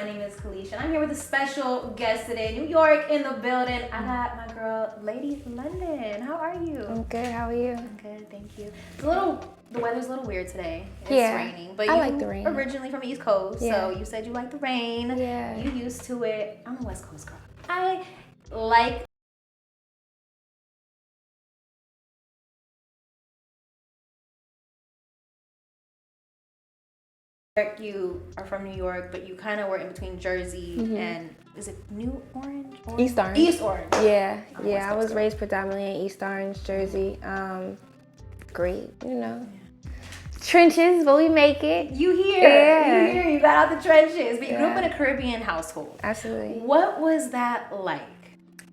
name is Kalisha, and I'm here with a special guest today. New York in the building. I got my girl, Lady London. How are you? I'm good. How are you? I'm good, thank you. The weather's a little weird today. It's raining, but I you like the rain. Originally from the East Coast, so you said you like the rain. Yeah. You used to it. I'm a West Coast girl. I like you are from New York, but you kind of were in between Jersey and is it New Orange? East Orange. East Orange. Yeah. I was raised predominantly in East Orange, Jersey. Great, trenches, but we make it. You here. Yeah. You here. You got out the trenches. But you grew up in a Caribbean household. Absolutely. What was that like?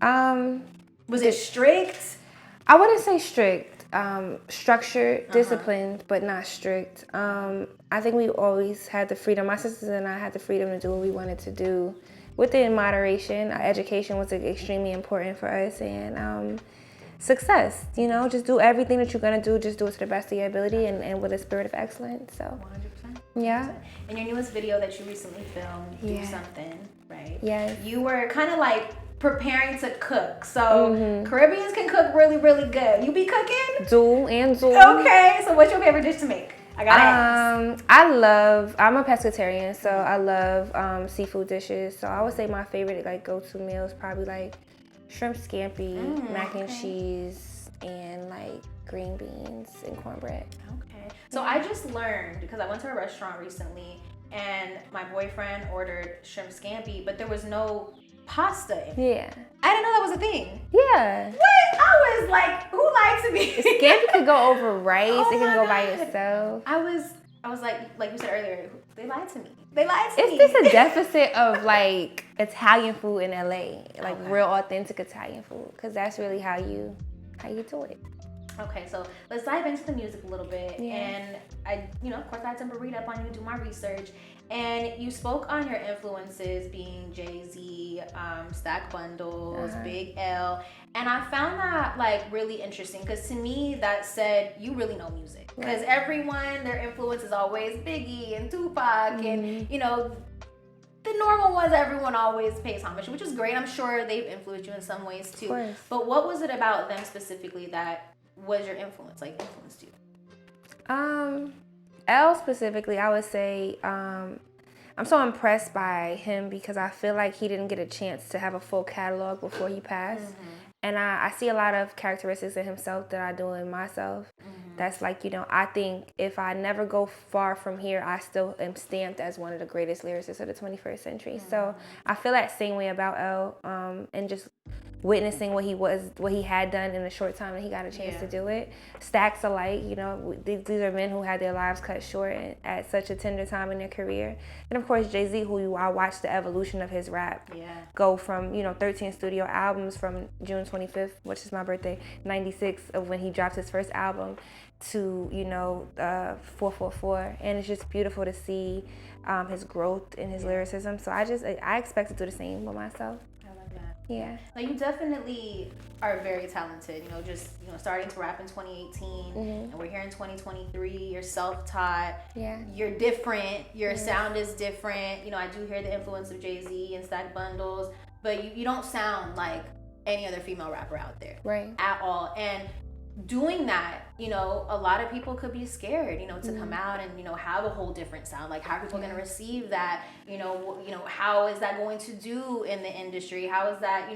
Was it strict? I wouldn't say strict. Structured, disciplined, but not strict. I think we always had the freedom. My sisters and I had the freedom to do what we wanted to do within moderation. Our education was extremely important for us, and success. Just do everything that you're gonna do. Just do it to the best of your ability and with a spirit of excellence. So, 100%. yeah. And your newest video that you recently filmed, Do Something, right? Yes. You were kind of like preparing to cook. So Caribbeans can cook really, really good. You be cooking? Do. Okay. So what's your favorite dish to make? I gotta ask. I'm a pescatarian, so I love seafood dishes. So I would say my favorite go-to meal is probably like shrimp scampi, mac and cheese, and like green beans and cornbread. Okay. So I just learned, because I went to a restaurant recently and my boyfriend ordered shrimp scampi, but there was no pasta in it. Yeah. I didn't know that was a thing. Yeah. What? I was like, who likes me? Scampi could go over rice. Oh it can go my by God. yourself. I was like you said earlier, they lied to me. They lied to me. It's just a deficit of like Italian food in LA, like real authentic Italian food, because that's really how you do it. Okay, so let's dive into the music a little bit. Yeah. And I, of course, I had to read up on you, do my research. And you spoke on your influences being Jay-Z, Stack Bundles, Big L. And I found that like really interesting, because to me that said you really know music. Because everyone, their influence is always Biggie and Tupac and, the normal ones everyone always pays homage, which is great. I'm sure they've influenced you in some ways too. Of course. But what was it about them specifically that was your influenced you? L specifically, I would say I'm so impressed by him because I feel like he didn't get a chance to have a full catalog before he passed. And I see a lot of characteristics in himself that I do in myself. That's like, I think if I never go far from here, I still am stamped as one of the greatest lyricists of the 21st century. So I feel that same way about L, and just witnessing what he had done in the short time that he got a chance to do it. Stacks alike, these are men who had their lives cut short at such a tender time in their career. And of course, Jay-Z, who I watched the evolution of his rap go from, 13 studio albums from June 25th, which is my birthday, 96, of when he dropped his first album, to 444, and it's just beautiful to see his growth in his lyricism. So I expect to do the same with myself. I love that. Yeah. Now you definitely are very talented. Starting to rap in 2018, and we're here in 2023. You're self-taught. Yeah. You're different. Your sound is different. I do hear the influence of Jay-Z and Stack Bundles, but you don't sound like any other female rapper out there. Right. At all. And doing that, a lot of people could be scared, to come out and, have a whole different sound. Like, how are people going to receive that? How is that going to do in the industry? How is that,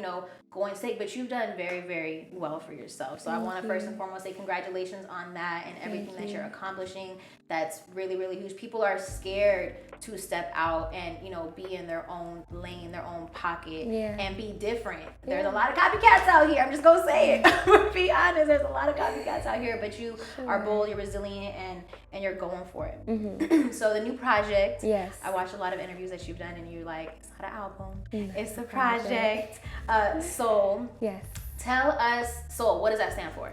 going to take? But you've done very, very well for yourself. So I want to first and foremost say congratulations on that and everything that you're accomplishing. That's really, really huge. People are scared to step out and, be in their own lane, their own pocket, and be different. There's a lot of copycats out here. I'm just going to say it. I'm going to be honest. There's a lot of copycats out here, but you are bold, you're resilient, and you're going for it. So the new project, I watched a lot of interviews that you've done, and you're like, it's not an album, it's a project. Soul. Yes. Tell us, Soul, what does that stand for?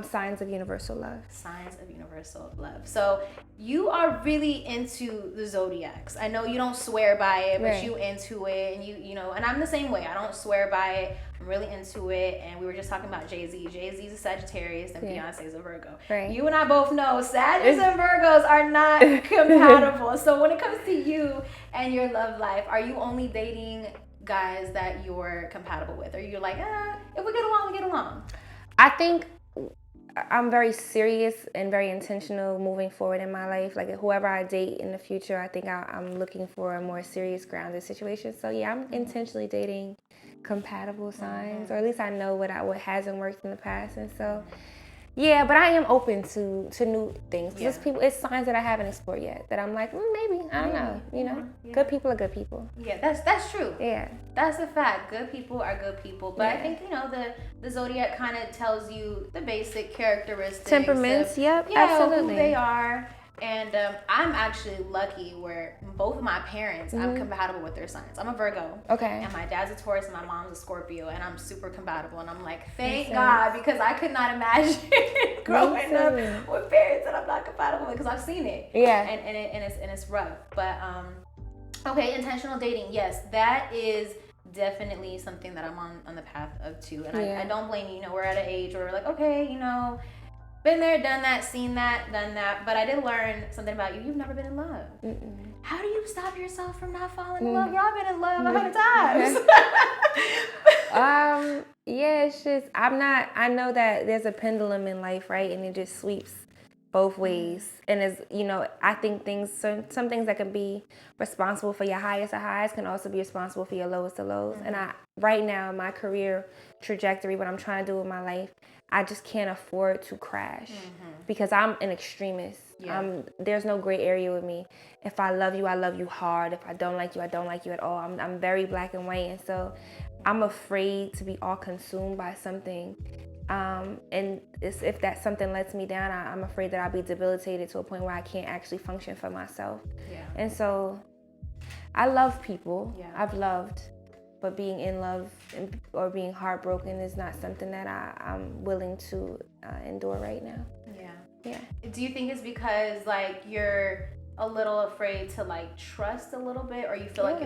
Signs of universal love. Signs of universal love. So you are really into the zodiacs. I know you don't swear by it, but you into it, and you know, and I'm the same way. I don't swear by it. I'm really into it. And we were just talking about Jay-Z. Jay-Z's a Sagittarius and Beyonce's a Virgo. Right. You and I both know Sagittarius and Virgos are not compatible. So when it comes to you and your love life, are you only dating guys that you're compatible with? Or you're like, if we get along, we get along? I think I'm very serious and very intentional moving forward in my life. Like whoever I date in the future, I think I'm looking for a more serious, grounded situation. So yeah, I'm intentionally dating compatible signs, or at least I know what hasn't worked in the past. And so yeah, but I am open to new things. It's signs that I haven't explored yet that I'm like, maybe, I don't know, you know. Good people are good people. Yeah, that's true. Yeah, that's a fact. Good people are good people. But I think, you know, the zodiac kind of tells you the basic characteristics, temperaments. who Absolutely. they are. And I'm actually lucky where both of my parents, I'm compatible with their signs. I'm a Virgo. Okay. And my dad's a Taurus and my mom's a Scorpio. And I'm super compatible. And I'm like, thank God, because I could not imagine growing up with parents that I'm not compatible with, because I've seen it. Yeah. And it's rough. But, okay, intentional dating. Yes, that is definitely something that I'm on the path of too. And I don't blame you. You know, we're at an age where we're like, okay, you know, been there, done that, seen that, done that. But I did learn something about you. You've never been in love. How do you stop yourself from not falling in love? Girl, I've been in love 100 times. Yeah, it's just, I know that there's a pendulum in life, right? And it just sweeps both ways. And as you know, I think some things that can be responsible for your highest of highs can also be responsible for your lowest of lows. And right now, my career trajectory, what I'm trying to do with my life, I just can't afford to crash because I'm an extremist. There's no gray area with me. If I love you hard. If I don't like you, I don't like you at all. I'm very black and white, and so I'm afraid to be all consumed by something. And if that something lets me down, I'm afraid that I'll be debilitated to a point where I can't actually function for myself. And so I love people. I've loved. But being in love or being heartbroken is not something that I'm willing to endure right now. Yeah. Do you think it's because like you're a little afraid to like trust a little bit, or you feel like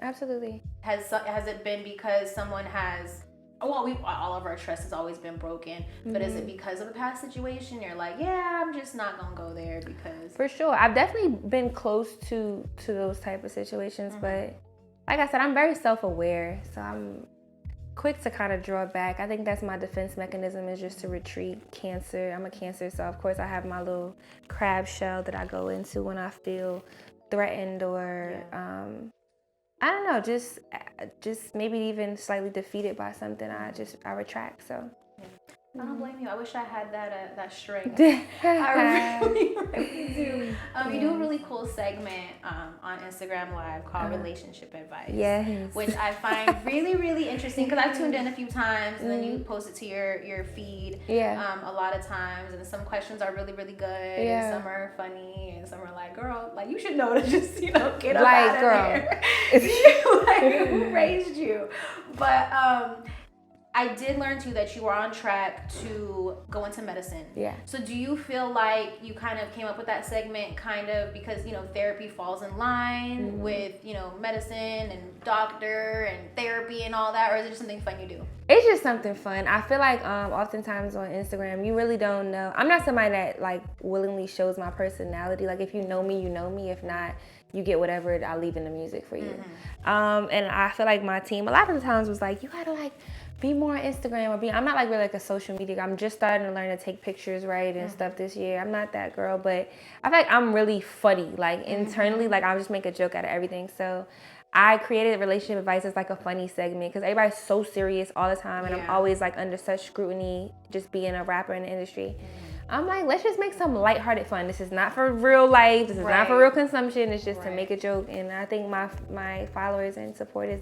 absolutely. Has it been because someone has? Well, all of our trust has always been broken, but is it because of a past situation? You're like, I'm just not gonna go there because. For sure, I've definitely been close to those type of situations, but. Like I said, I'm very self-aware, so I'm quick to kind of draw back. I think that's my defense mechanism, is just to retreat. Cancer, I'm a Cancer, so of course I have my little crab shell that I go into when I feel threatened or, I don't know, just maybe even slightly defeated by something. I retract, so. I don't blame you. I wish I had that strength. I really, really do. You do a really cool segment on Instagram Live called Relationship Advice, which I find really, really interesting because I've tuned in a few times, and then you post it to your feed a lot of times, and some questions are really, really good, and some are funny, and some are like, girl, like you should know to just, get up out of there. Like, who raised you? But I did learn too that you were on track to go into medicine. So do you feel like you kind of came up with that segment kind of because, therapy falls in line with, medicine and doctor and therapy and all that, or is it just something fun you do? It's just something fun. I feel like oftentimes on Instagram, you really don't know. I'm not somebody that like willingly shows my personality. Like if you know me, you know me. If not, you get whatever I leave in the music for you. And I feel like my team a lot of the times was like, you gotta like be more on Instagram I'm not like really like a social media. I'm just starting to learn to take pictures, right, and stuff this year. I'm not that girl, but I feel like I'm really funny. Like internally, like I'll just make a joke out of everything. So I created Relationship Advice as like a funny segment because everybody's so serious all the time, and I'm always like under such scrutiny just being a rapper in the industry. I'm like, let's just make some lighthearted fun. This is not for real life. This is not for real consumption. It's just to make a joke. And I think my followers and supporters,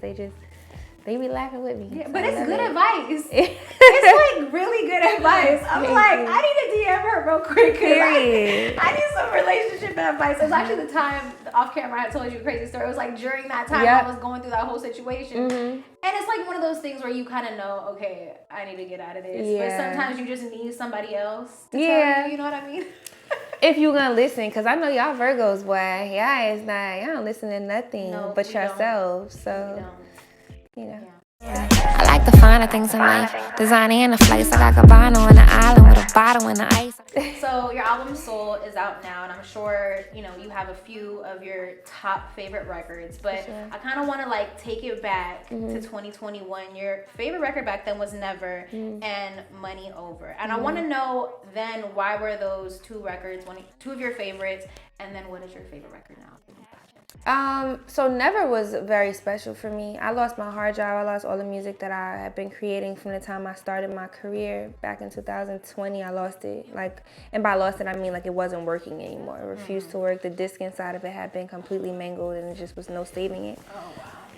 They be laughing with me. Yeah, so but it's good it. advice. It's like really good advice. I'm like, I need to DM her real quick. Period. I need some relationship advice. It was actually the time off camera I told you a crazy story. It was like during that time I was going through that whole situation. And it's like one of those things where you kind of know, okay, I need to get out of this. Yeah. But sometimes you just need somebody else to tell you know what I mean? If you gonna listen, because I know y'all Virgos, boy, y'all don't listen to nothing but yourselves. So, you know. Yeah. I like the finer things in life. Designing in a place like a Cabano on the island with a bottle in the ice. So your album Soul is out now, and I'm sure you have a few of your top favorite records. But I kind of want to like take it back to 2021. Your favorite record back then was Never and Money Over, and I want to know then why were those two records two of your favorites, and then what is your favorite record now? So Never was very special for me. I lost my hard drive. I lost all the music that I had been creating from the time I started my career back in 2020. I lost it. And by lost it, I mean like it wasn't working anymore. It refused to work. The disc inside of it had been completely mangled and it just was no saving it. Oh,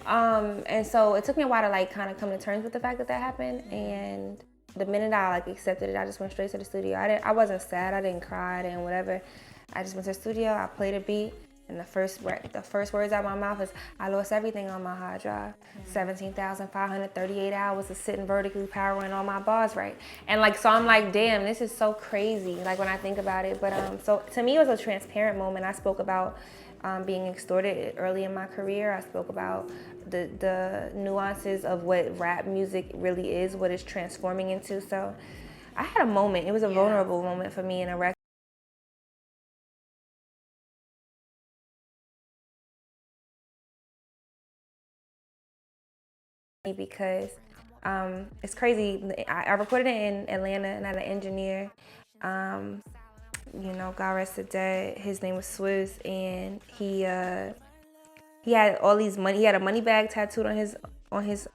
wow. And so it took me a while to like kind of come to terms with the fact that happened. And the minute I like accepted it, I just went straight to the studio. I wasn't sad. I didn't cry. I didn't whatever. I just went to the studio. I played a beat. And the first words out of my mouth is, I lost everything on my hard drive. 17,538 hours of sitting vertically powering all my bars right. And so I'm like, damn, this is so crazy, like when I think about it. But so to me, it was a transparent moment. I spoke about being extorted early in my career. I spoke about the nuances of what rap music really is, what it's transforming into. So I had a moment. It was a vulnerable moment for me in a record. Because it's crazy. I recorded it in Atlanta and I had an engineer. God rest the dead. His name was Swizz, and he had all these money. He had a money bag tattooed on his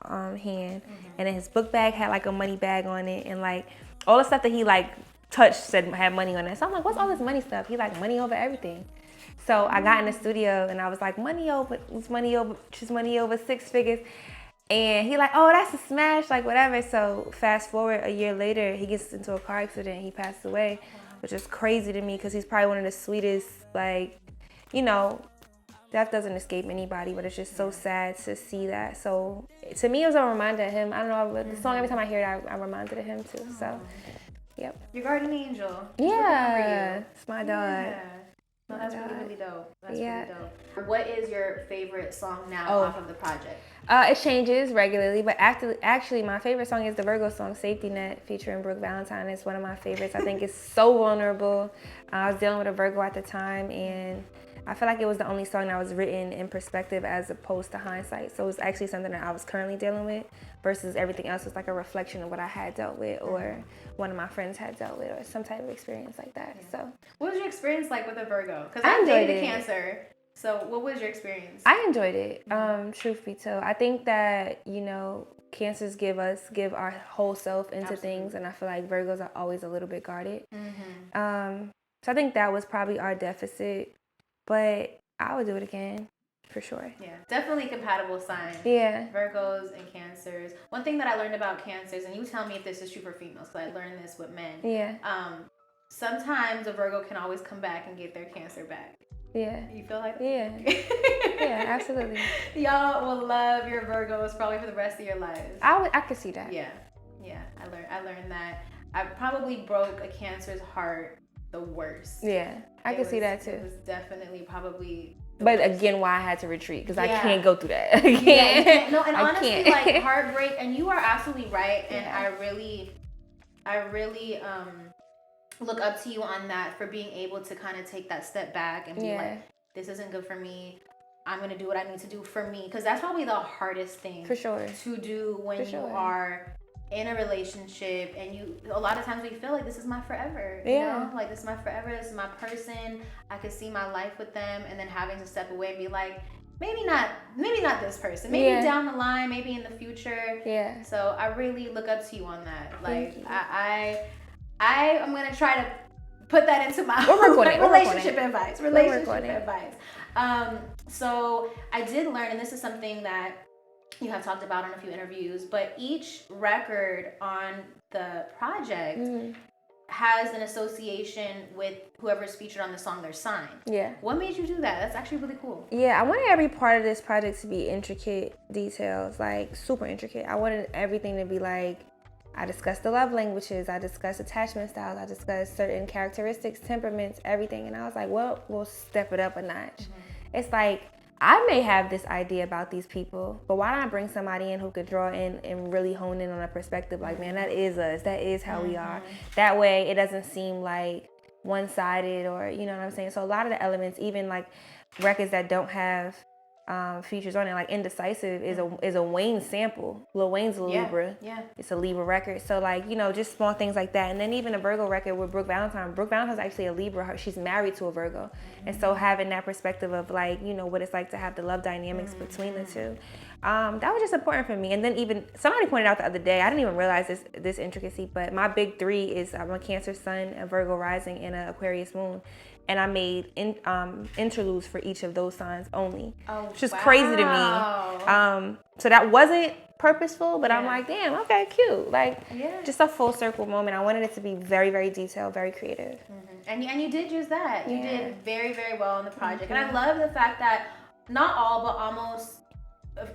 hand, and then his book bag had like a money bag on it, and like all the stuff that he like touched had money on it. So I'm like, what's all this money stuff? He like money over everything. So I got in the studio and I was like, money over 6 figures. And he like, oh, that's a smash, like whatever. So fast forward a year later, he gets into a car accident and he passed away, which is crazy to me because he's probably one of the sweetest, death doesn't escape anybody, but it's just so sad to see that. So to me, it was a reminder of him. I don't know, but the song, every time I hear it, I'm reminded of him too. So, yep. Your guardian angel. Yeah, it's my dog. Yeah. No, that's really dope. That's really dope. What is your favorite song now off of the project? It changes regularly, but actually my favorite song is the Virgo song, Safety Net, featuring Brooke Valentine. It's one of my favorites. I think it's so vulnerable. I was dealing with a Virgo at the time, and I feel like it was the only song that was written in perspective as opposed to hindsight. So it was actually something that I was currently dealing with versus everything else was like a reflection of what I had dealt with or one of my friends had dealt with or some type of experience like that. So what was your experience like with a Virgo? Because I dated a Cancer. So what was your experience? I enjoyed it, truth be told. I think that, Cancers give our whole self into things, and I feel like Virgos are always a little bit guarded. So I think that was probably our deficit, but I would do it again, for sure. Yeah, definitely compatible signs. Yeah. Virgos and Cancers. One thing that I learned about Cancers, and you tell me if this is true for females, because I learned this with men. Yeah. Sometimes a Virgo can always come back and get their Cancer back. Yeah. You feel like that? Yeah. Yeah, absolutely. Y'all will love your Virgos probably for the rest of your lives. I could see that. Yeah. I learned that. I probably broke a Cancer's heart the worst. Yeah, I could see that too. It was definitely probably. But again, why I had to retreat because I can't go through that again. Yeah, no, and honestly, like heartbreak, and you are absolutely right. And I really look up to you on that for being able to kind of take that step back and be like, this isn't good for me. I'm going to do what I need to do for me. Because that's probably the hardest thing for sure to do when you are in a relationship. And a lot of times we feel like this is my forever. You know? Like this is my forever. This is my person. I could see my life with them. And then having to step away and be like, maybe not this person. Maybe down the line, maybe in the future. Yeah. So I really look up to you on that. Like I'm gonna try to put that into my relationship advice. So I did learn, and this is something that you have talked about in a few interviews, but each record on the project has an association with whoever's featured on the song they're signed. Yeah. What made you do that? That's actually really cool. Yeah, I wanted every part of this project to be intricate details, like super intricate. I wanted everything to be like, I discussed the love languages, I discussed attachment styles, I discussed certain characteristics, temperaments, everything. And I was like, well, we'll step it up a notch. It's like, I may have this idea about these people, but why not bring somebody in who could draw in and really hone in on a perspective like, man, that is us, that is how we are. That way it doesn't seem like one-sided, or you know what I'm saying? So a lot of the elements, even like records that don't have features on it, like Indecisive is a Wayne sample. Lil Wayne's a Libra. Yeah. It's a Libra record. So like, you know, just small things like that. And then even a Virgo record with Brooke Valentine. Brooke Valentine's actually a Libra. She's married to a Virgo. And so having that perspective of like, you know, what it's like to have the love dynamics between the two. That was just important for me. And then even somebody pointed out the other day, I didn't even realize this intricacy, but my big three is I'm a Cancer sun, a Virgo rising, and an Aquarius moon. And I made interludes for each of those signs only. Oh, which is crazy to me. So that wasn't purposeful, but I'm like, damn, okay, cute. Like, just a full circle moment. I wanted it to be very, very detailed, very creative. And you did use that. You did very, very well on the project. And I love the fact that not all, but almost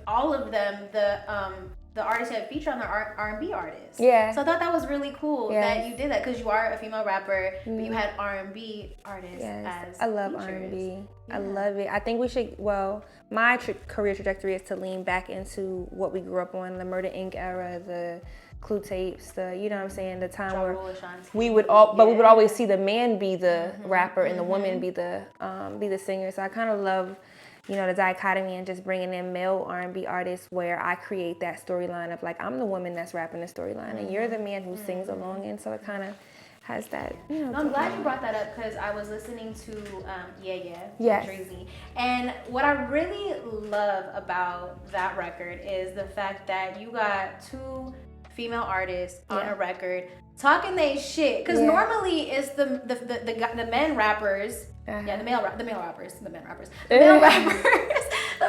all of them, the artists you had featured on the R&B artists. Yeah. So I thought that was really cool that you did that, because you are a female rapper, but you had R&B artists as I love features. R&B. I love it. I think we should, my career trajectory is to lean back into what we grew up on, the Murder Inc. era, the Clue tapes, the, you know what I'm saying, the time where we would always see the man be the rapper and the woman be the singer. So I kind of love, you know, the dichotomy and just bringing in male R&B artists where I create that storyline of like, I'm the woman that's rapping the storyline and you're the man who sings along. And so it kind of has that, you know. No, I'm glad you brought that up, because I was listening to Drizzy. And what I really love about that record is the fact that you got two female artists on a record talking they shit. Because normally it's the men rappers. The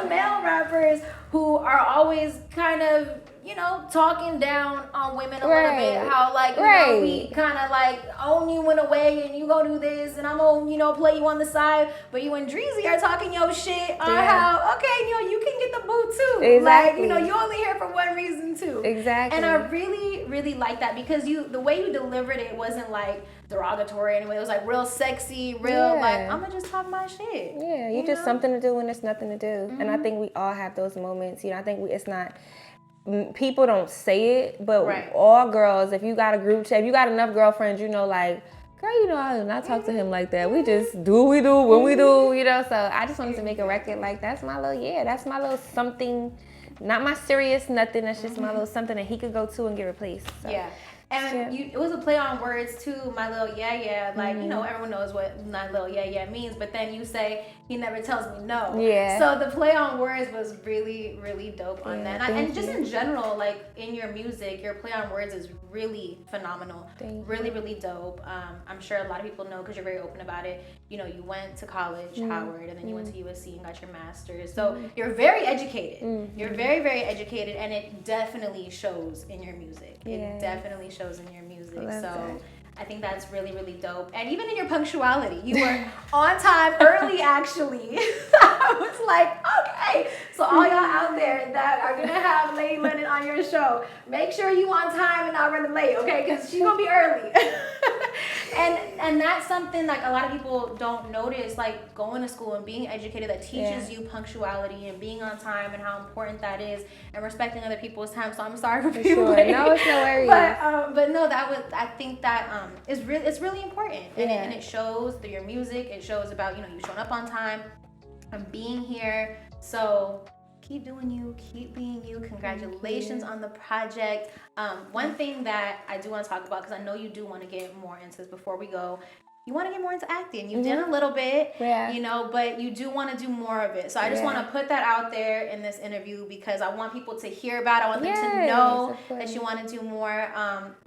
male rappers who are always kind of, you know, talking down on women a little bit. How like, you know, we kind of like own you in a way, and you go do this, and I'm gonna, you know, play you on the side. But you and Drizzy are talking your shit on how, okay, you know, you can get the boot too. Exactly. Like, you know, you only here for one reason too. Exactly. And I really, really like that, because the way you delivered it wasn't like derogatory anyway. It was like real sexy, real like, I'm gonna just talk my shit. Yeah, you just something to do when there's nothing to do. And I think we all have those moments. You know, I think it's not, people don't say it, but all girls, if you got a group chat, if you got enough girlfriends, you know, like, girl, you know, I do not talk to him like that. We just do what we do when we do, you know. So I just wanted to make a record like, that's my little something, not my serious nothing. That's just my little something that he could go to and get replaced. So. Yeah. And it was a play on words too, my little like, you know, everyone knows what my little means, but then you say, he never tells me no. Yeah. So the play on words was really, really dope on that. And just in general, like in your music, your play on words is really phenomenal. Really, really dope. I'm sure a lot of people know, because you're very open about it. You know, you went to college, Howard, and then you went to USC and got your master's. So you're very educated. You're very, very educated, and it definitely shows in your music. It definitely shows in your music. So I think that's really, really dope. And even in your punctuality, you were on time, early actually. I was like, okay. So all y'all out there that are gonna have Lady Lennon on your show, make sure you on time and not running late, okay? Because she's gonna be early. And that's something like a lot of people don't notice, like going to school and being educated, that teaches you punctuality and being on time and how important that is, and respecting other people's time. So I'm sorry for being late. No, it's no worries. But no, I think that it's really important, and it shows through your music. It shows about, you know, you showing up on time and being here. So keep doing you, keep being you. Congratulations on the project. One thing that I do want to talk about, because I know you do want to get more into this before we go, you want to get more into acting. You've done a little bit, Yeah. you know, but you do want to do more of it. So I just want to put that out there in this interview because I want people to hear about it. I want them to know that you want to do more.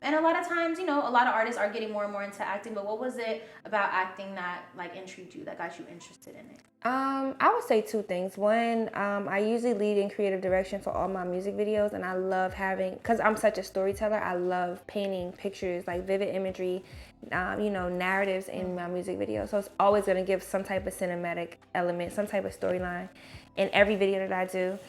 And a lot of times, you know, a lot of artists are getting more and more into acting. But what was it about acting that like intrigued you, that got you interested in it? I would say two things. One, I usually lead in creative direction for all my music videos, and I love having, because I'm such a storyteller, I love painting pictures, like vivid imagery, you know, narratives in my music videos. So it's always going to give some type of cinematic element, some type of storyline in every video that I do.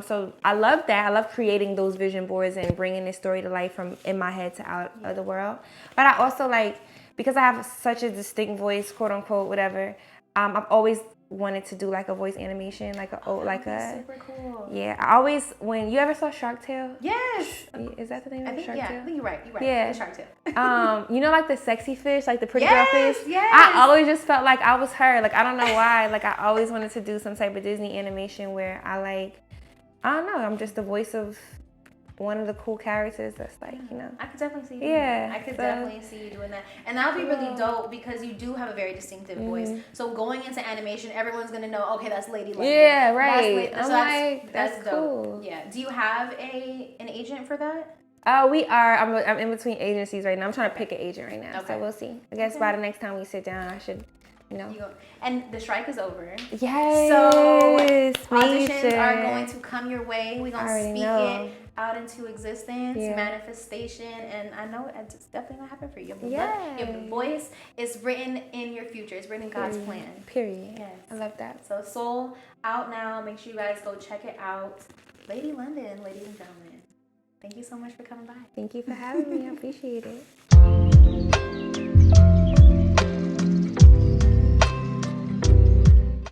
So I love that. I love creating those vision boards and bringing this story to life from in my head to out of the world. But I also like, because I have such a distinct voice, quote unquote, whatever, I've always wanted to do like a voice animation, like Super cool. Yeah, I always, when you ever saw Shark Tale? Yes. Is that the name of Shark Tale? I think you're right. Yeah. The Shark Tale. You know, like the sexy fish, like the pretty girl fish? Yes. I always just felt like I was her. Like, I don't know why. Like, I always wanted to do some type of Disney animation where I don't know, I'm just the voice of one of the cool characters that's like, you know. I could definitely see you doing that. I could definitely see you doing that. And that would be really dope because you do have a very distinctive voice. So going into animation, everyone's going to know, okay, that's Lady London. Yeah, right. That's cool. Dope. Yeah. Do you have an agent for that? We are. I'm in between agencies right now. I'm trying to pick an agent right now. Okay. So we'll see. I guess by the next time we sit down, I should, you know. And the strike is over. Yes. So auditions are going to come your way. We're going to speak it out into existence, manifestation, and I know it's definitely going to happen for you. Your voice is written in your future. It's written in God's plan. Period. Yes. I love that. So Soul out now. Make sure you guys go check it out. Lady London, ladies and gentlemen. Thank you so much for coming by. Thank you for having me. I appreciate it.